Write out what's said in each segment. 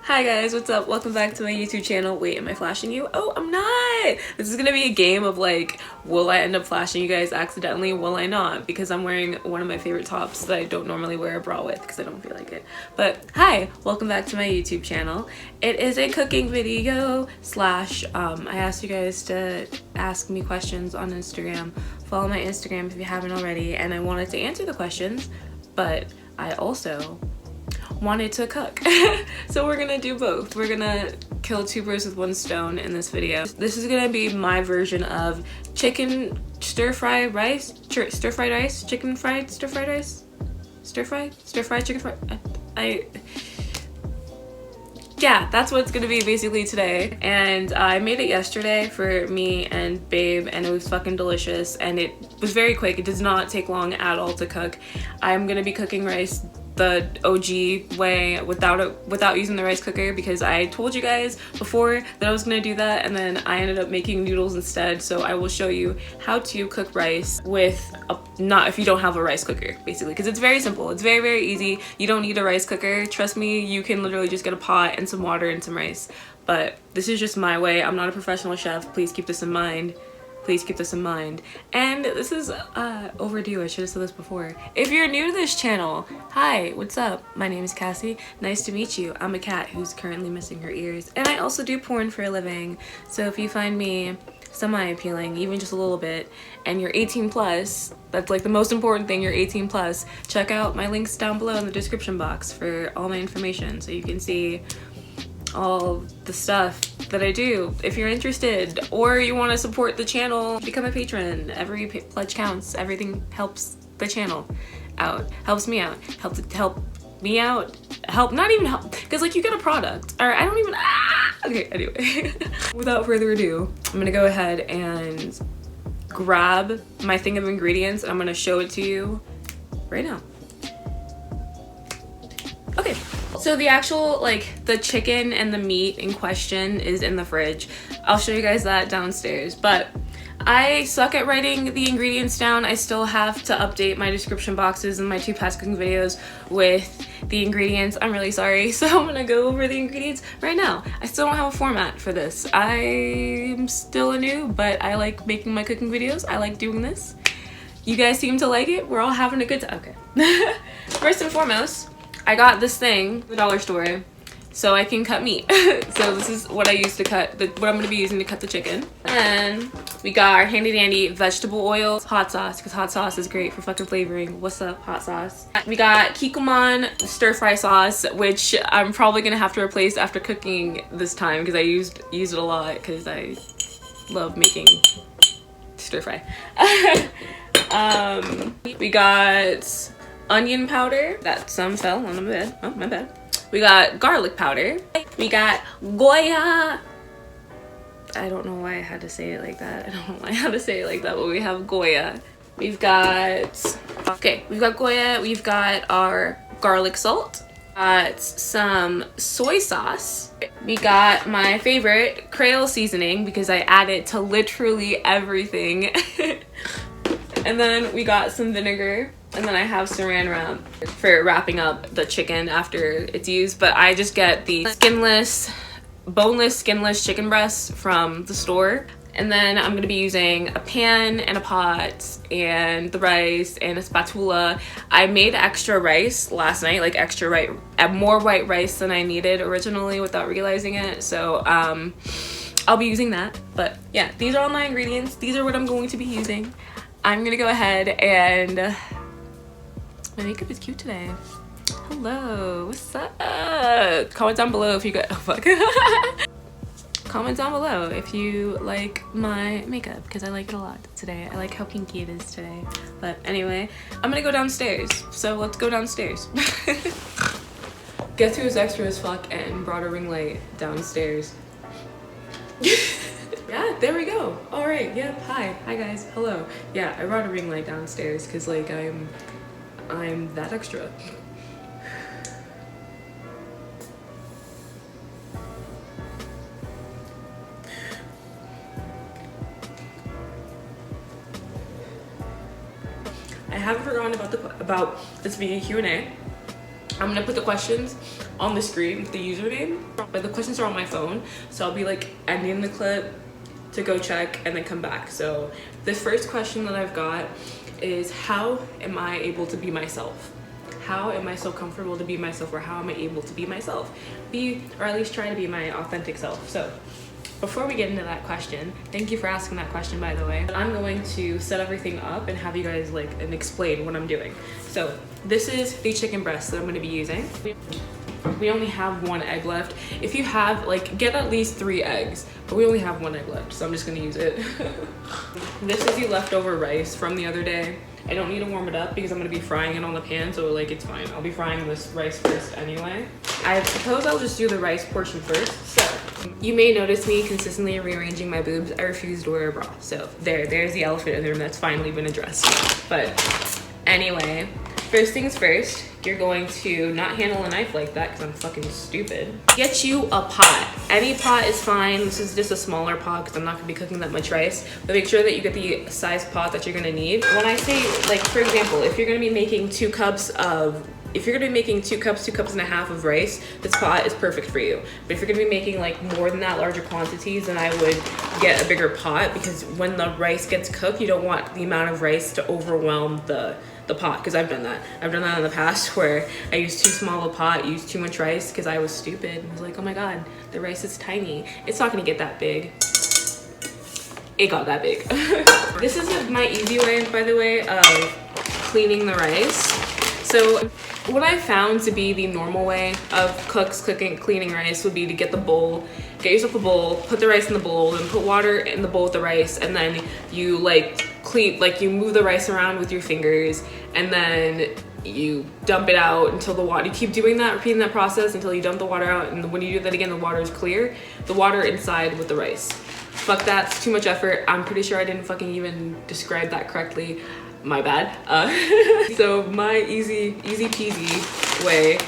Hi guys, what's up? Welcome back to my YouTube channel. Wait, am I flashing you? Oh, I'm not! This is gonna be a game of like, will I end up flashing you guys accidentally? Will I not? Because I'm wearing one of my favorite tops that I don't normally wear a bra with because I don't feel like it. But hi, welcome back to my YouTube channel. It is a cooking video slash, I asked you guys to ask me questions on Instagram. Follow my Instagram if you haven't already, and I wanted to answer the questions, but I also wanted to cook. So we're gonna do both. We're gonna kill two birds with one stone in this video. This is gonna be my version of chicken stir-fried rice, stir-fried rice, chicken fried stir-fried rice, stir-fried chicken fried. Yeah, that's what it's gonna be basically today. And I made it yesterday for me and Babe, and it was fucking delicious, and it was very quick. It does not take long at all to cook. I'm gonna be cooking rice the OG way without using the rice cooker, because I told you guys before that I was gonna do that, and then I ended up making noodles instead. So I will show you how to cook rice with not if you don't have a rice cooker, basically, because it's very simple. It's very easy. You don't need a rice cooker. Trust me, you can literally just get a pot and some water and some rice. But this is just my way. I'm not a professional chef. Please keep this in mind. Please keep this in mind. And this is overdue. I should have said this before. If you're new to this channel, hi, what's up? My name is Cassie. Nice to meet you. I'm a cat who's currently missing her ears, and I also do porn for a living. So if you find me semi-appealing, even just a little bit, and you're 18 plus, that's like the most important thing, you're 18 plus, check out my links down below in the description box for all my information so you can see all the stuff that I do. If you're interested or you want to support the channel, become a patron. Every pledge counts. Everything helps the channel out, helps me out, help me out, not even help, because like you get a product, or I don't even okay, anyway. Without further ado, I'm gonna go ahead and grab my thing of ingredients, and I'm gonna show it to you right now. Okay, so the actual, like, the chicken and the meat in question is in the fridge. I'll show you guys that downstairs, but I suck at writing the ingredients down. I still have to update my description boxes and my 2 past cooking videos with the ingredients. I'm really sorry, so I'm gonna go over the ingredients right now. I still don't have a format for this. I'm still a noob, but I like making my cooking videos. I like doing this. You guys seem to like it. We're all having a good time. Okay. First and foremost, I got this thing at the dollar store so I can cut meat. So this is what I use to cut, what I'm gonna be using to cut the chicken. And we got our handy dandy vegetable oil, hot sauce, because hot sauce is great for fucking flavoring. What's up, hot sauce? We got Kikkoman stir fry sauce, which I'm probably gonna have to replace after cooking this time because I used it a lot because I love making stir fry. We got onion powder, that some fell on the bed. Oh, my bad. We got garlic powder. We got Goya. I don't know why I had to say it like that. I don't know why I had to say it like that, but we have Goya. We've got Goya. We've got our garlic salt. Got some soy sauce. We got my favorite, Creole seasoning, because I add it to literally everything. And then we got some vinegar. And then I have saran wrap for wrapping up the chicken after it's used. But I just get the boneless, skinless chicken breasts from the store. And then I'm gonna be using a pan and a pot and the rice and a spatula. I made extra rice last night, like extra right, more white rice than I needed originally without realizing it. So I'll be using that. But yeah, these are all my ingredients. These are what I'm going to be using. I'm gonna go ahead and my makeup is cute today. Hello, what's up? Comment down below if you got, oh fuck. Comment down below if you like my makeup, because I like it a lot today. I like how pinky it is today. But anyway, I'm gonna go downstairs. So let's go downstairs. Guess who was extra as fuck and brought a ring light downstairs? Yeah, there we go. All right, yeah, hi guys, hello. Yeah, I brought a ring light downstairs because like I'm that extra. I haven't forgotten about this being a Q&A. I'm gonna put the questions on the screen with the username, but the questions are on my phone, so I'll be like ending the clip to go check and then come back. So the first question that I've got is, how am I able to be myself? How am I so comfortable to be myself, or how am I able to be myself? Or at least try to be my authentic self. So before we get into that question, thank you for asking that question, by the way. I'm going to set everything up and have you guys and explain what I'm doing. So this is the chicken breast that I'm gonna be using. We only have 1 egg left. If you have, get at least 3 eggs, but we only have 1 egg left, so I'm just gonna use it. This is the leftover rice from the other day. I don't need to warm it up because I'm gonna be frying it on the pan, so it's fine. I'll be frying this rice first anyway. I suppose I'll just do the rice portion first. So you may notice me consistently rearranging my boobs. I refuse to wear a bra. So there's the elephant in the room that's finally been addressed. But anyway, first things first, you're going to not handle a knife like that because I'm fucking stupid. Get you a pot. Any pot is fine. This is just a smaller pot because I'm not gonna be cooking that much rice. But make sure that you get the size pot that you're gonna need. When I say, for example, if you're gonna be making 2 cups, 2 cups and a half of rice, this pot is perfect for you. But if you're gonna be making more than that, larger quantities, then I would get a bigger pot, because when the rice gets cooked, you don't want the amount of rice to overwhelm the pot, because I've done that. I've done that in the past where I used too small a pot, used too much rice because I was stupid. I was like, oh my God, the rice is tiny. It's not gonna get that big. It got that big. This is my easy way, by the way, of cleaning the rice. So what I found to be the normal way of cleaning rice would be to get yourself a bowl, put the rice in the bowl, and put water in the bowl with the rice, and then you you move the rice around with your fingers, and then you dump it out until the water, you keep doing that, repeating that process until you dump the water out, and when you do that again, the water is clear, the water inside with the rice. Fuck that, it's too much effort. I'm pretty sure I didn't fucking even describe that correctly. My bad. So my easy peasy way,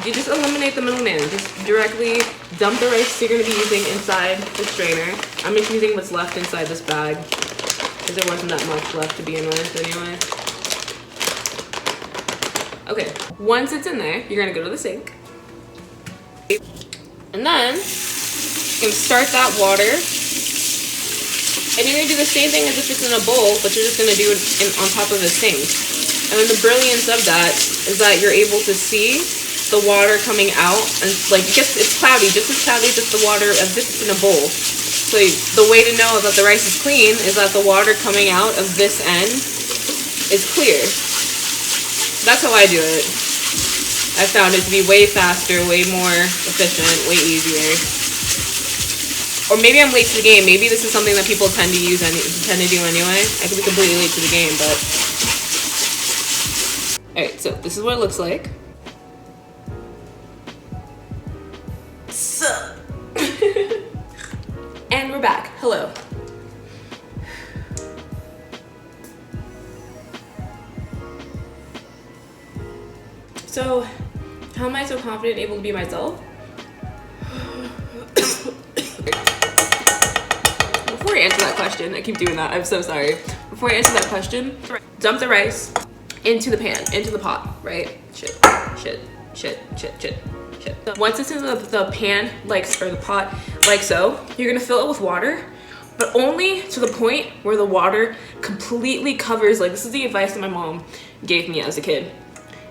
you just eliminate the middleman. Just directly dump the rice you're gonna be using inside the strainer. I'm just using what's left inside this bag because there wasn't that much left to begin with anyway. Okay, once it's in there, you're gonna go to the sink. And then you're gonna start that water. And you're gonna do the same thing as if it's in a bowl, but you're just gonna do it on top of the sink. And then the brilliance of that is that you're able to see the water coming out, and it's cloudy, just as cloudy as if the water as if it's in a bowl. So the way to know that the rice is clean is that the water coming out of this end is clear. That's how I do it. I found it to be way faster, way more efficient, way easier. Or maybe I'm late to the game. Maybe this is something that people tend to do anyway. I could be completely late to the game, but... Alright, so this is what it looks like. So... And we're back. Hello. So, how am I so confident and able to be myself? Before I answer that question, I keep doing that, I'm so sorry. Before I answer that question, dump the rice into the pan, into the pot, right? Shit. Once it's in the pan, or the pot, like so, you're gonna fill it with water, but only to the point where the water completely covers, this is the advice that my mom gave me as a kid.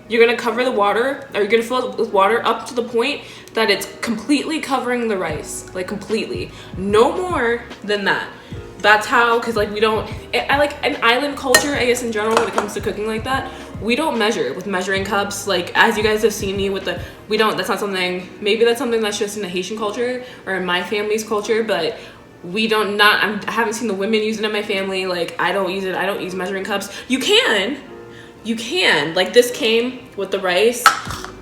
You're gonna cover the water, or you're gonna fill it with water up to the point that it's completely covering the rice, completely. No more than that. That's how, because we don't, I like an island culture, I guess in general, when it comes to cooking like that, we don't measure with measuring cups. As you guys have seen me with that's not something, maybe that's something that's just in the Haitian culture or in my family's culture, but we don't, I haven't seen the women use it in my family. I don't use it, I don't use measuring cups. You can, this came with the rice,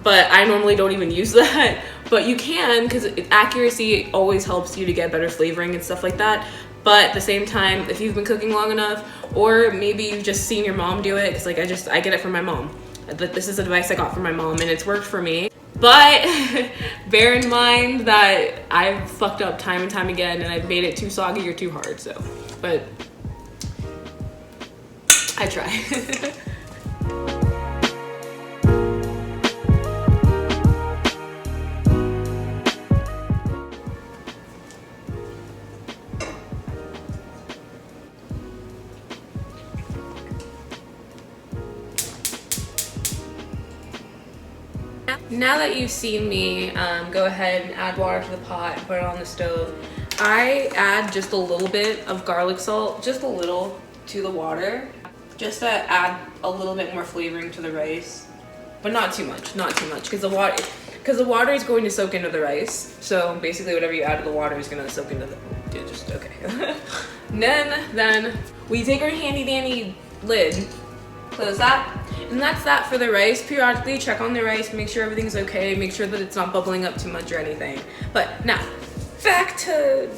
but I normally don't even use that. But you can, because accuracy always helps you to get better flavoring and stuff like that. But at the same time, if you've been cooking long enough, or maybe you've just seen your mom do it, because I get it from my mom. This is advice I got from my mom, and it's worked for me. But bear in mind that I've fucked up time and time again, and I've made it too soggy or too hard. So, but I try. Now that you've seen me go ahead and add water to the pot and put it on the stove, I add just a little bit of garlic salt, just a little, to the water, just to add a little bit more flavoring to the rice, but not too much, because the water is going to soak into the rice. So basically whatever you add to the water is gonna soak into the, yeah, just okay. then we take our handy dandy lid, close that, and that's that for the rice. Periodically check on the rice, make sure everything's okay, make sure that it's not bubbling up too much or anything. But now, back to,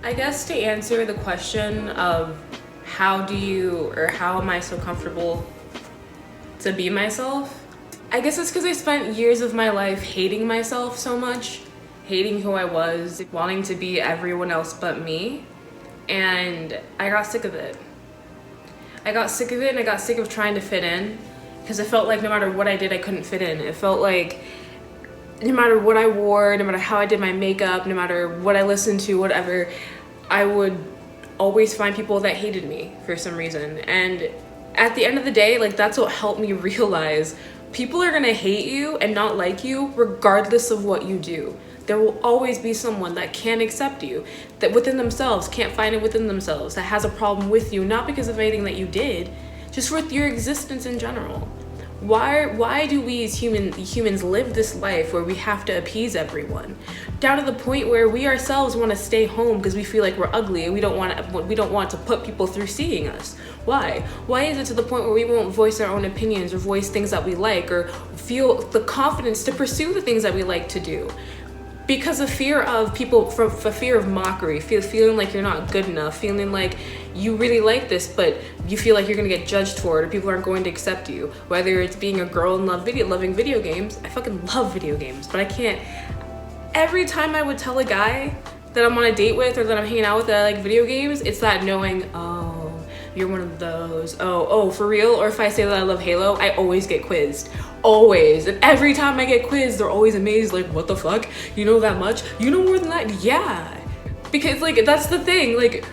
I guess, to answer the question of how am I so comfortable to be myself? I guess it's because I spent years of my life hating myself so much, hating who I was, wanting to be everyone else but me, and I got sick of it. I got sick of it, and I got sick of trying to fit in, because it felt like no matter what I did, I couldn't fit in. It felt like no matter what I wore, no matter how I did my makeup, no matter what I listened to, whatever, I would always find people that hated me for some reason. And at the end of the day, like, that's what helped me realize people are gonna hate you and not like you regardless of what you do. There will always be someone that can't accept you, that within themselves can't find it within themselves, that has a problem with you, not because of anything that you did, just with your existence in general. Why do we as humans live this life where we have to appease everyone, down to the point where we ourselves want to stay home because we feel like we're ugly and we don't want to put people through seeing us? Why is it to the point where we won't voice our own opinions or voice things that we like or feel the confidence to pursue the things that we like to do? Because of fear of people, for fear of mockery, feeling like you're not good enough, feeling like you really like this, but you feel like you're gonna get judged for it or people aren't going to accept you. Whether it's being a girl and loving video games, I fucking love video games, but I can't. Every time I would tell a guy that I'm on a date with or that I'm hanging out with that I like video games, it's that knowing, oh, you're one of those. Oh, for real? Or if I say that I love Halo, I always get quizzed. Always. And every time I get quizzed, they're always amazed, like, what the fuck? You know that much? You know more than that? Yeah. Because, like, that's the thing. Like,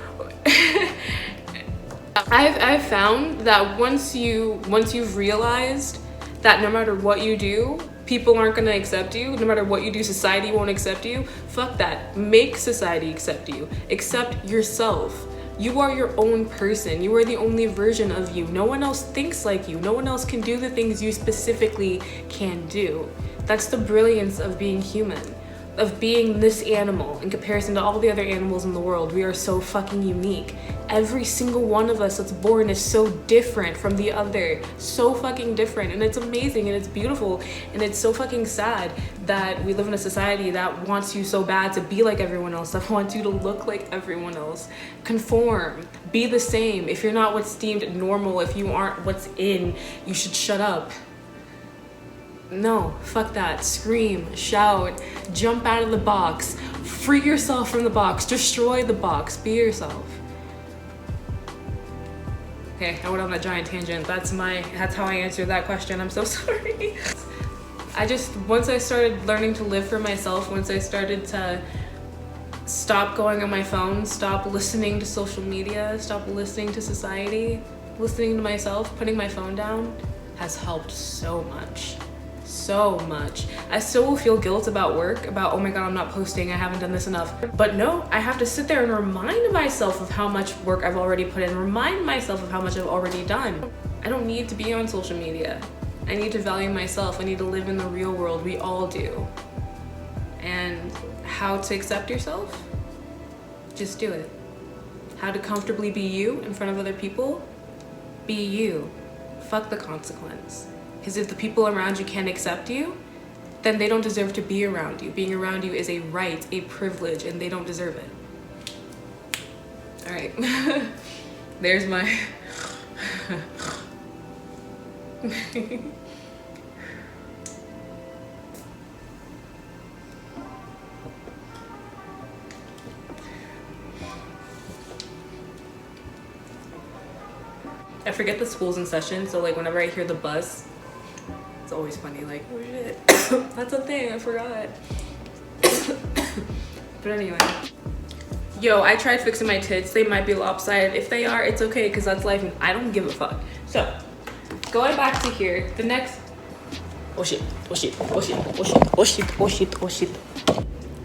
I've found that once you've realized that no matter what you do, people aren't gonna accept you, no matter what you do, society won't accept you, fuck that. Make society accept you. Accept yourself. You are your own person. You are the only version of you. No one else thinks like you. No one else can do the things you specifically can do. That's the brilliance of being human, of being this animal in comparison to all the other animals in the world. We are so fucking unique. Every single one of us that's born is so different from the other, so fucking different, and it's amazing and it's beautiful, and it's so fucking sad that we live in a society that wants you so bad to be like everyone else, that wants you to look like everyone else, conform, be the same. If you're not what's deemed normal, if you aren't what's in, you should shut up. No, fuck that. Scream, shout, jump out of the box, free yourself from the box, destroy the box, be yourself. Okay, I went on that giant tangent. That's how I answered that question. I'm so sorry. Once I started learning to live for myself, once I started to stop going on my phone, stop listening to social media, stop listening to society, listening to myself, putting my phone down, has helped so much. So much. I still will feel guilt about work, about, oh my god, I'm not posting, I haven't done this enough. But no, I have to sit there and remind myself of how much work I've already put in, remind myself of how much I've already done. I don't need to be on social media. I need to value myself. I need to live in the real world. We all do. And how to accept yourself? Just do it. How to comfortably be you in front of other people? Be you. Fuck the consequence. Because if the people around you can't accept you, then they don't deserve to be around you. Being around you is a right, a privilege, and they don't deserve it. All right, there's my... I forget the school's in session, so like whenever I hear the bus, it's always funny, like, oh shit, that's a thing, I forgot. But anyway. Yo, I tried fixing my tits. They might be lopsided. If they are, it's okay, because that's life and I don't give a fuck. So, going back to here, the next, oh shit, oh shit, oh shit, oh shit, oh shit, oh shit, oh shit.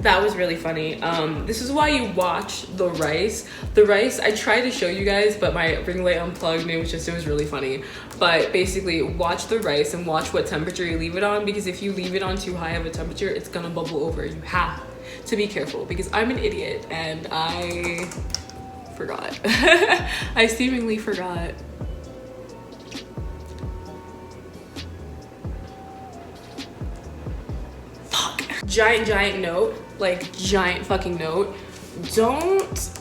That was really funny. This is why you watch the rice. The rice, I tried to show you guys, but my ring light unplugged and it was really funny. But basically, watch the rice and watch what temperature you leave it on, because if you leave it on too high of a temperature, it's gonna bubble over. You have to be careful, because I'm an idiot and I forgot. I seemingly forgot. Fuck. Giant note, like giant fucking note. Don't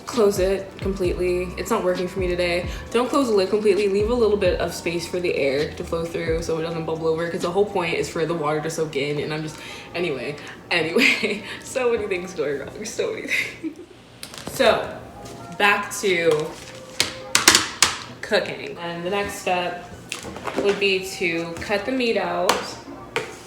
close it completely. It's not working for me today. Don't close the lid completely. Leave a little bit of space for the air to flow through so it doesn't bubble over, because the whole point is for the water to soak in, and I'm just, anyway, so many things going wrong, so many things. So, back to cooking. And the next step would be to cut the meat out.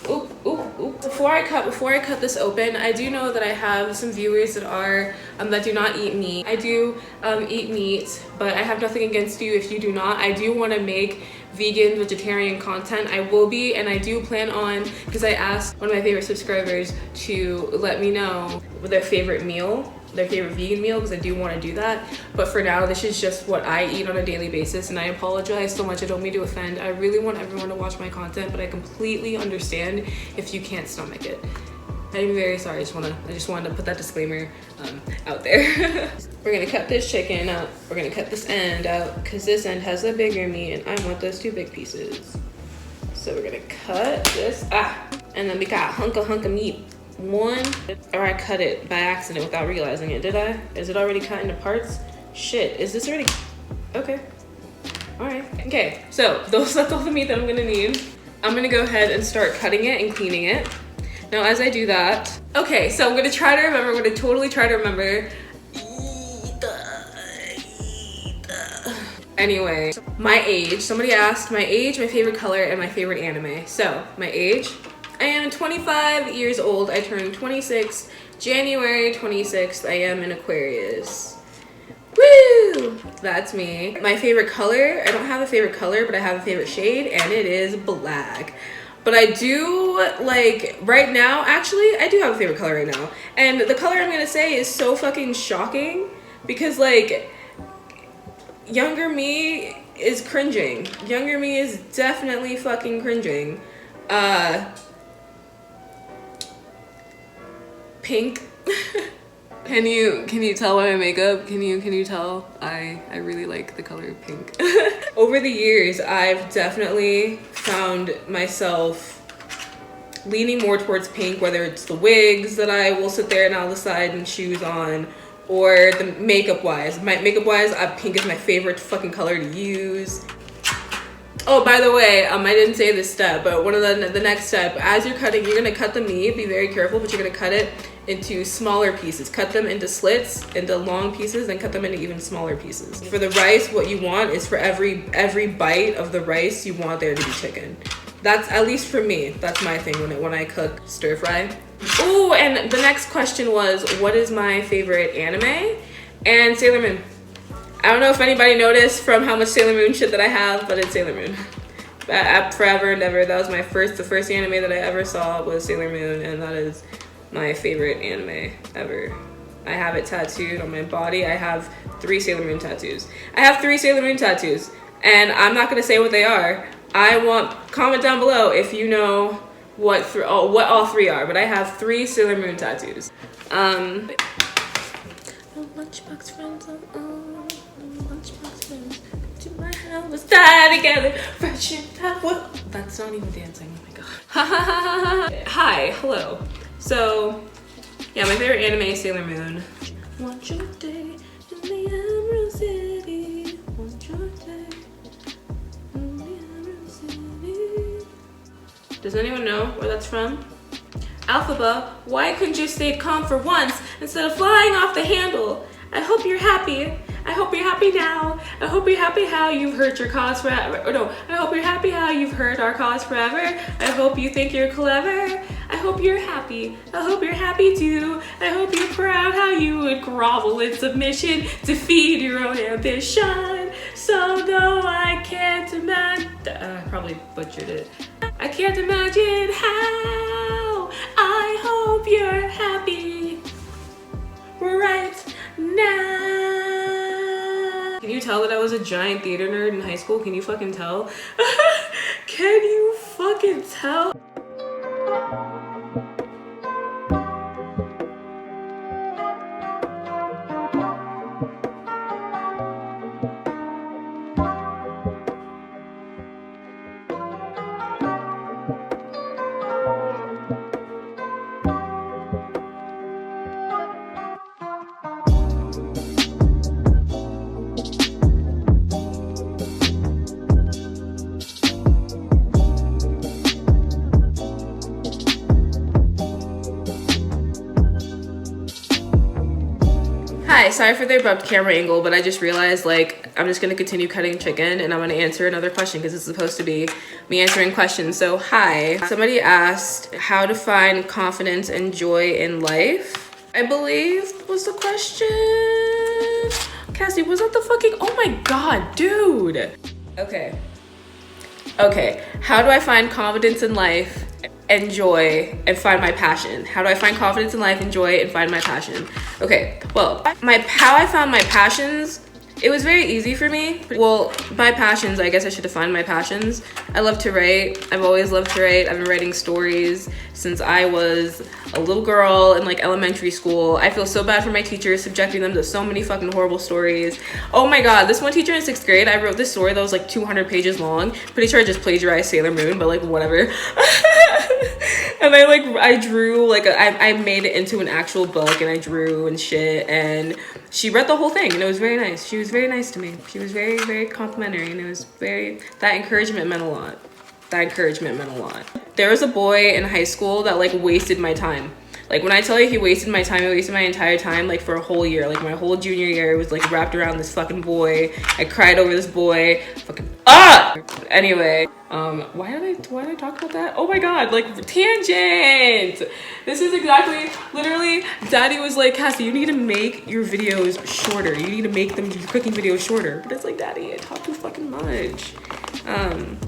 Oop, oop, oop. Before I cut this open, I do know that I have some viewers that are that do not eat meat. I do eat meat, but I have nothing against you if you do not. I do want to make vegan, vegetarian content. I will be, and I do plan on, because I asked one of my favorite subscribers to let me know their favorite meal, their favorite vegan meal, because I do want to do that. But for now, this is just what I eat on a daily basis, and I apologize so much. I don't mean to offend. I really want everyone to watch my content, but I completely understand if you can't stomach it. I'm very sorry. I just wanted to put that disclaimer out there. We're gonna cut this chicken out. We're gonna cut this end out, because this end has the bigger meat, and I want those two big pieces. So we're gonna cut this, and then we got a hunk of meat. One, or I cut it by accident without realizing it. Did I? Is it already cut into parts? Shit, is this already? Okay, all right. Okay, so that's all the meat that I'm gonna need. I'm gonna go ahead and start cutting it and cleaning it. Now, as I do that, okay, so I'm gonna try to remember, I'm gonna totally try to remember. Anyway, my age. Somebody asked my age, my favorite color, and my favorite anime. So, my age. I am 25 years old. I turned 26 January 26th. I am an Aquarius. Woo! That's me. My favorite color, I don't have a favorite color, but I have a favorite shade, and it is black. But I do, like, right now, actually, I do have a favorite color right now. And the color I'm gonna say is so fucking shocking, because, like, younger me is cringing. Younger me is definitely fucking cringing. Pink. Can you tell by my makeup? Can you tell? I really like the color pink. Over the years, I've definitely found myself leaning more towards pink, whether it's the wigs that I will sit there and I'll decide and choose on, or the makeup wise. Pink is my favorite fucking color to use. Oh, by the way, I didn't say this step, but one of the next step, as you're cutting, you're gonna cut the meat, be very careful, but you're gonna cut it into smaller pieces. Cut them into slits, into long pieces, then cut them into even smaller pieces. For the rice, what you want is for every bite of the rice, you want there to be chicken. That's, at least for me, that's my thing when I cook stir fry. Oh, and the next question was, what is my favorite anime? And Sailor Moon. I don't know if anybody noticed from how much Sailor Moon shit that I have, but it's Sailor Moon. Forever and ever, that was the first anime that I ever saw was Sailor Moon, and that is my favorite anime ever. I have it tattooed on my body. I have 3 Sailor Moon tattoos. And I'm not gonna say what they are. Comment down below if you know what all 3 are, but I have 3 Sailor Moon tattoos. Lunchbox friends, lunchbox friends, to my house, let's die together, friendship, that's not even dancing, oh my god. Hi, hello. So, yeah, my favorite anime is Sailor Moon. Want your day in the Emerald City, want your day in the Emerald City. Does anyone know where that's from? Alphaba, why couldn't you stay calm for once instead of flying off the handle? I hope you're happy. I hope you're happy now. I hope you're happy how you've hurt your cause forever. Or no, I hope you're happy how you've hurt our cause forever. I hope you think you're clever. I hope you're happy. I hope you're happy too. I hope you're proud how you would grovel in submission to feed your own ambition. So though I can't imagine, I probably butchered it. I can't imagine how. I hope you're happy right now. Can you tell that I was a giant theater nerd in high school? Can you fucking tell? Can you fucking tell? Hi, sorry for the abrupt camera angle, but I just realized like I'm just gonna continue cutting chicken and I'm gonna answer another question because it's supposed to be me answering questions. So hi, somebody asked how to find confidence and joy in life, I believe was the question. Cassie, was that the fucking, oh my god, dude. Okay, how do I find confidence in life and joy and find my passion? How do I find confidence in life and joy and find my passion? Okay, well, how I found my passions, it was very easy for me. Well, by passions, I guess I should define my passions. I love to write. I've always loved to write. I've been writing stories since I was a little girl in like elementary school. I feel so bad for my teachers, subjecting them to so many fucking horrible stories. Oh my god, this one teacher in 6th grade, I wrote this story that was like 200 pages long. Pretty sure I just plagiarized Sailor Moon, but like whatever. And I drew like I made it into an actual book and I drew and shit, and she read the whole thing and it was very nice. She was very nice to me. She was very, very complimentary, and it was very, that encouragement meant a lot. There was a boy in high school that like wasted my time. Like when I tell you he wasted my time, he wasted my entire time, like for a whole year. Like my whole junior year was like wrapped around this fucking boy. I cried over this boy. Fucking Anyway, why did I talk about that? Oh my god, like tangent. This is exactly, literally, Daddy was like, Cassie, you need to make your videos shorter. You need to make them, your cooking videos shorter. But it's like, Daddy, I talk too fucking much.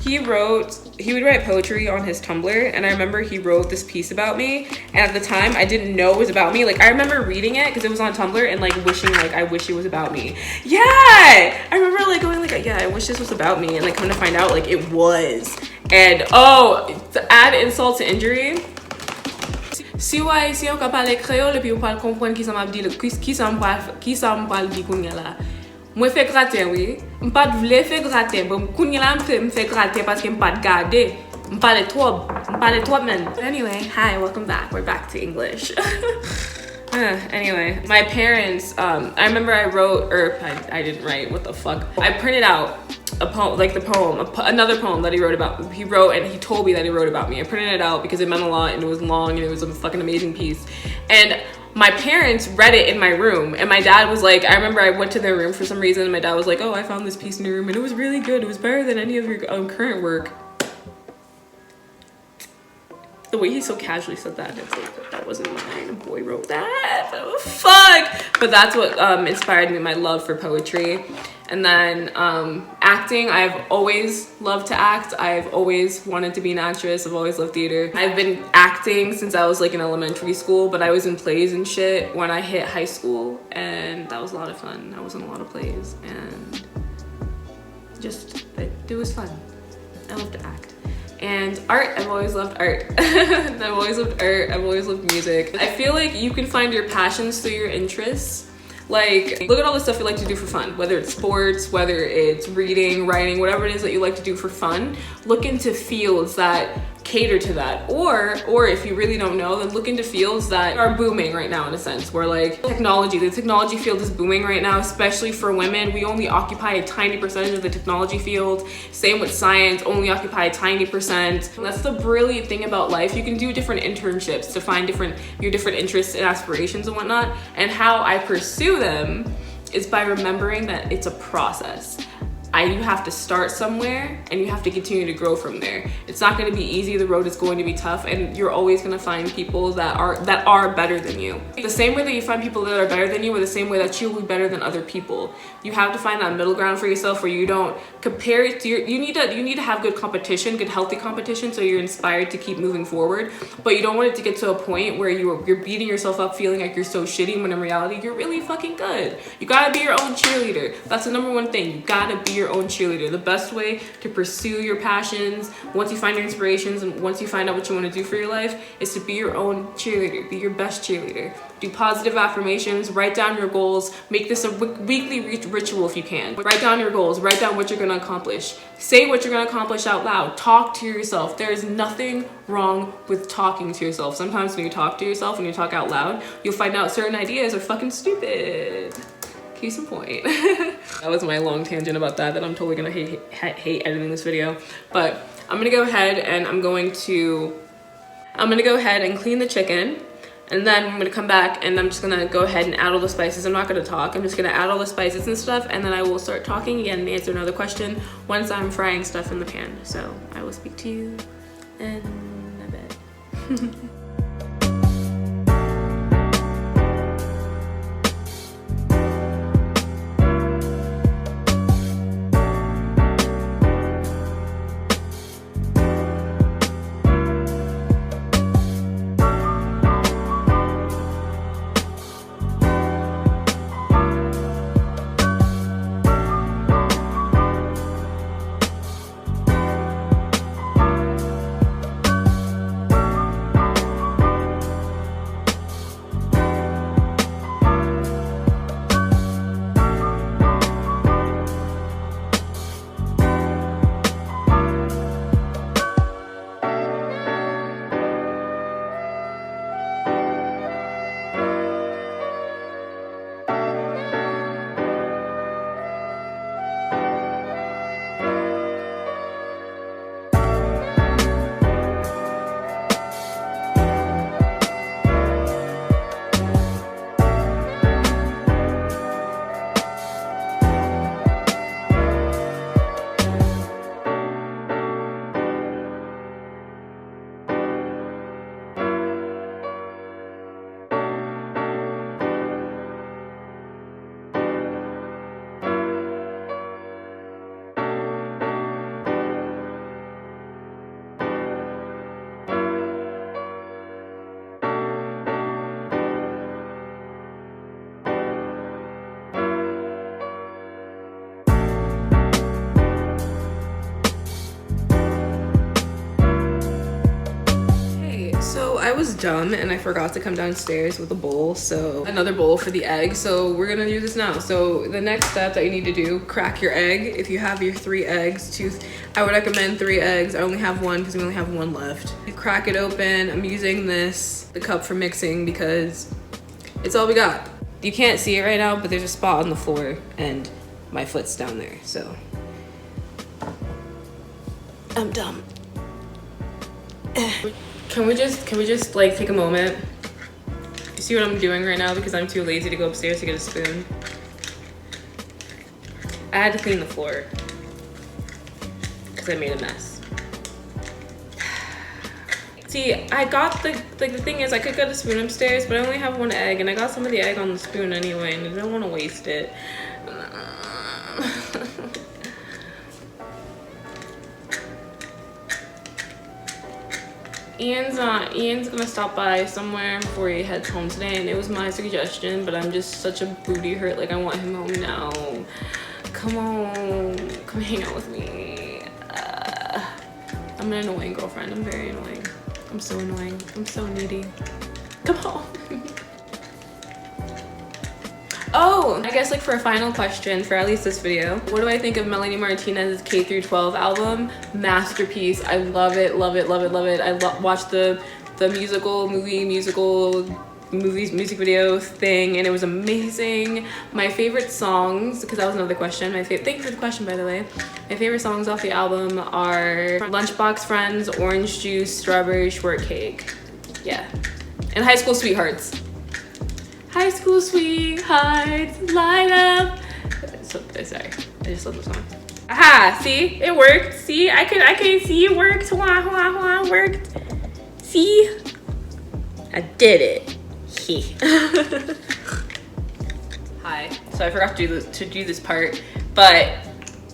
He would write poetry on his Tumblr, and I remember he wrote this piece about me, and at the time I didn't know it was about me. Like I remember reading it because it was on Tumblr and like wishing like I wish it was about me. Yeah, I remember like going like, yeah, I wish this was about me, and like coming to find out like it was. And oh, to add insult to injury, si ou haïtien ka pale créole et puis ou pal comprendre qui ça m'a dit qui ça m'pral di kounya la. Moi fais gratin oui. M'pas vle fè gratin, bon kounya la m'fè gratin parce que m'pas gade. M'pale trop men. Anyway, hi, welcome back. We're back to English. Anyway, my parents, I remember I wrote, or I didn't write, what the fuck. I printed out a poem, like the poem, another poem that he wrote and he told me that he wrote about me. I printed it out because it meant a lot and it was long and it was a fucking amazing piece. And my parents read it in my room, and my dad was like, I remember I went to their room for some reason and my dad was like, oh, I found this piece in your room and it was really good. It was better than any of your current work. The way he so casually said that, it's like, that wasn't mine, a boy wrote that, oh, fuck. But that's what inspired me, my love for poetry. And then acting, I've always loved to act. I've always wanted to be an actress. I've always loved theater. I've been acting since I was like in elementary school, but I was in plays and shit when I hit high school, and that was a lot of fun. I was in a lot of plays, and just, it was fun. I love to act. And art, I've always loved art. I've always loved art, I've always loved music. I feel like you can find your passions through your interests. Like, look at all the stuff you like to do for fun, whether it's sports, whether it's reading, writing, whatever it is that you like to do for fun. Look into fields that cater to that, or if you really don't know, then look into fields that are booming right now, in a sense, where like the technology field is booming right now, especially for women. We only occupy a tiny percentage of the technology field. Same with science, only occupy a tiny percent. And that's the brilliant thing about life. You can do different internships to find your different interests and aspirations and whatnot, and how I pursue them is by remembering that it's a process. you have to start somewhere and you have to continue to grow from there. It's not going to be easy. The road is going to be tough, and you're always going to find people that are better than you. The same way that you find people that are better than you, or the same way that you will be better than other people. You have to find that middle ground for yourself where you don't compare it to you need to have good competition, good healthy competition, so you're inspired to keep moving forward. But you don't want it to get to a point where you're beating yourself up feeling like you're so shitty, when in reality you're really fucking good. You gotta be your own cheerleader. That's the number one thing. You gotta be your own cheerleader. The best way to pursue your passions, once you find your inspirations and once you find out what you want to do for your life, is to be your own cheerleader. Be your best cheerleader. Do positive affirmations, write down your goals, make this a weekly ritual if you can. Write down your goals, write down what you're gonna accomplish. Say what you're gonna accomplish out loud. Talk to yourself. There is nothing wrong with talking to yourself. Sometimes when you talk to yourself and you talk out loud, you'll find out certain ideas are fucking stupid. Case in point. That was my long tangent about that I'm totally gonna hate editing this video. But I'm gonna go ahead and I'm gonna go ahead and clean the chicken. And then I'm gonna come back and I'm just gonna go ahead and add all the spices. I'm not gonna talk, I'm just gonna add all the spices and stuff, and then I will start talking again and answer another question once I'm frying stuff in the pan. So I will speak to you in a bit. I was dumb and I forgot to come downstairs with a bowl, so another bowl for the egg. So we're gonna do this now. So the next step that you need to do, crack your egg. If you have your 3 eggs, I would recommend 3 eggs. I only have 1 because we only have 1 left. You crack it open. I'm using the cup for mixing because it's all we got. You can't see it right now, but there's a spot on the floor and my foot's down there, so I'm dumb. Can we just like take a moment? You see what I'm doing right now because I'm too lazy to go upstairs to get a spoon? I had to clean the floor because I made a mess. See, I got the thing is I could get a spoon upstairs, but I only have 1 egg and I got some of the egg on the spoon anyway and I don't want to waste it. Ian's gonna stop by somewhere before he heads home today, and it was my suggestion, but I'm just such a booty hurt, like I want him home now. Come on, come hang out with me. I'm an annoying girlfriend, I'm very annoying. I'm so annoying, I'm so needy. Come on. Oh, I guess like for a final question for at least this video, what do I think of Melanie Martinez's K-12 album? Masterpiece. I love it, love it, love it, love it. I watched the music video thing and it was amazing. My favorite songs, because that was another question. Thank you for the question, by the way. My favorite songs off the album are Lunchbox Friends, Orange Juice, Strawberry Shortcake. Yeah. And High School Sweethearts. High School Sweethearts, light up. So, sorry, I just love the song. Aha, see, it worked. See, I can see it worked. It worked. See, I did it. Hi. So I forgot to do this part, but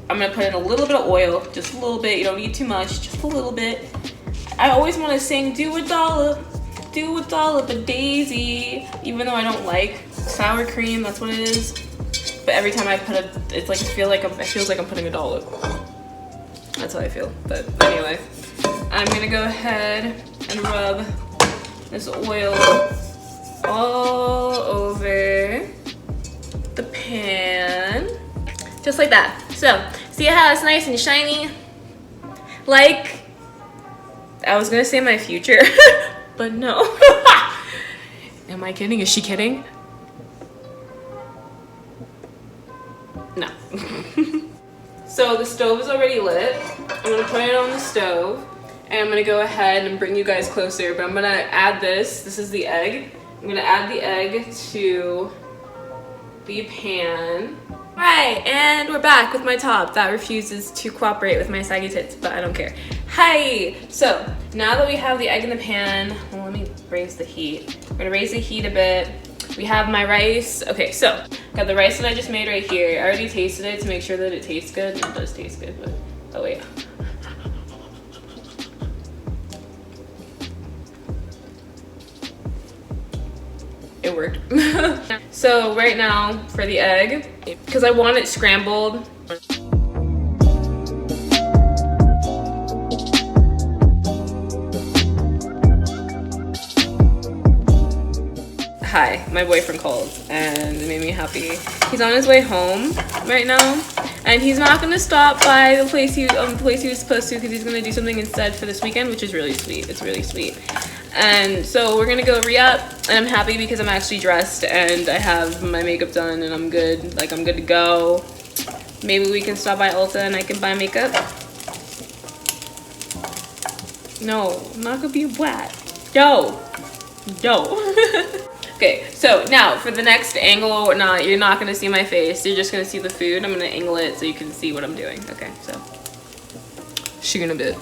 I'm gonna put in a little bit of oil, just a little bit. You don't need too much, just a little bit. I always want to sing "Do a dollop of Daisy," even though I don't like sour cream. That's what it is. But every time I put it, it's like it feels like I'm putting a dollop. That's how I feel. But anyway, I'm gonna go ahead and rub this oil all over the pan, just like that. So see how it's nice and shiny? Like, I was gonna say my future, but no. Am I kidding? Is she kidding? No. So the stove is already lit. I'm gonna put it on the stove and I'm gonna go ahead and bring you guys closer, but I'm gonna add this. This is the egg. I'm gonna add the egg to the pan. All right, and we're back with my top that refuses to cooperate with my saggy tits, but I don't care. Hi! So now that we have the egg in the pan, well, let me raise the heat. We're gonna raise the heat a bit. We have my rice. Okay, so got the rice that I just made right here. I already tasted it to make sure that it tastes good. It does taste good, but oh wait. It worked. So right now for the egg, because I want it scrambled. Hi, my boyfriend called and it made me happy. He's on his way home right now and he's not gonna stop by the place he was supposed to because he's gonna do something instead for this weekend, which is really sweet. It's really sweet. And so we're gonna go re-up and I'm happy because I'm actually dressed and I have my makeup done and I'm good. Like, I'm good to go. Maybe we can stop by Ulta and I can buy makeup. No, I'm not gonna be a brat. No. Okay, so now for the next angle, you're not gonna see my face. You're just gonna see the food. I'm gonna angle it so you can see what I'm doing. Okay, so see you in a bit.